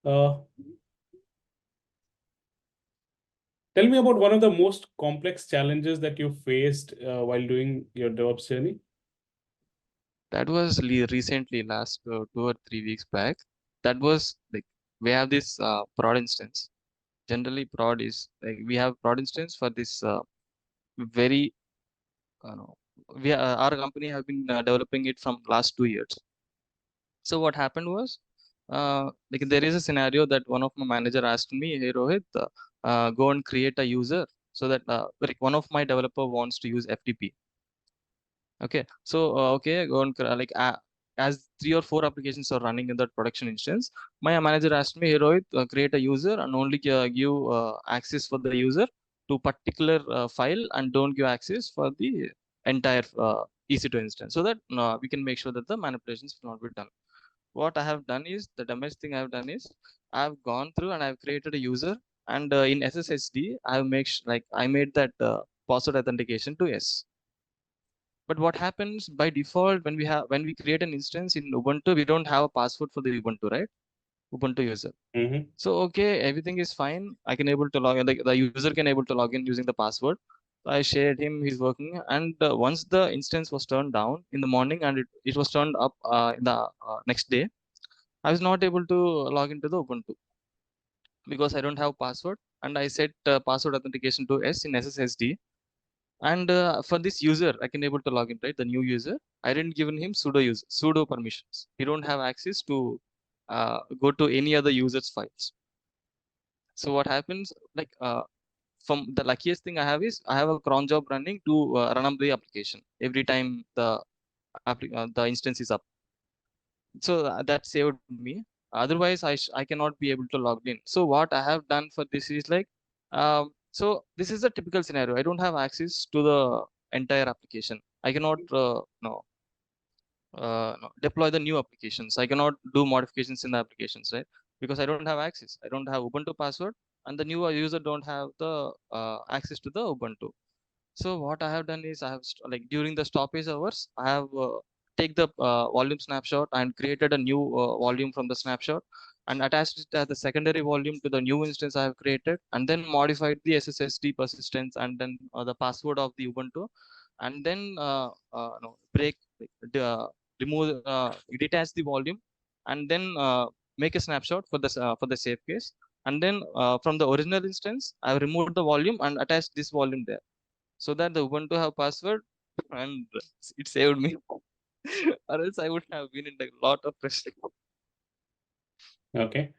Uh, Tell me about one of the most complex challenges that you faced while doing your DevOps journey. That was recently, last 2 or 3 weeks back. That was like, we have this prod instance. Generally, prod is like, we have prod instance for this very no, our company have been developing it from last 2 years. So what happened was, like, there is a scenario that one of my manager asked me, "Hey Rohit, go and create a user so that like one of my developer wants to use FTP." Okay, so okay, go and like as 3 or 4 applications are running in that production instance, my manager asked me, "Hey Rohit, create a user and only give access for the user to particular file, and don't give access for the entire EC2 instance, so that we can make sure that the manipulations will not be done." What I have done is, the dumbest thing I have done is, I've gone through and I've created a user, and in SSHD I have like I made that password authentication to S. But what happens by default when we create an instance in Ubuntu, we don't have a password for the Ubuntu, right? Ubuntu user. Mm-hmm. So okay, everything is fine. I can able to log in. The user can able to log in using the password. So I shared him. He's working, and once the instance was turned down in the morning, and it was turned up in the next day, I was not able to log into the Ubuntu because I don't have password, and I set password authentication to S in SSHD. And for this user, I can able to log in, right? The new user, I didn't given him sudo permissions. He don't have access to go to any other user's files. So what happens, like from the luckiest thing I have is, I have a cron job running to run up the application every time the instance is up. So that saved me. Otherwise, I cannot be able to log in. So what I have done for this is like, so this is a typical scenario. I don't have access to the entire application. I cannot no, deploy the new applications. I cannot do modifications in the applications, right? Because I don't have access. I don't have Ubuntu password, and the new user don't have the access to the Ubuntu. So what I have done is, I have like during the stoppage hours, I have take the volume snapshot and created a new volume from the snapshot, and attached it as the secondary volume to the new instance I have created, and then modified the SSHD persistence, and then the password of the Ubuntu, and then no, break the remove detach the volume, and then make a snapshot for the safe case, and then from the original instance I have removed the volume and attached this volume there, so that the Ubuntu have password, and it saved me. Or else I would have been in a lot of pressure. Okay.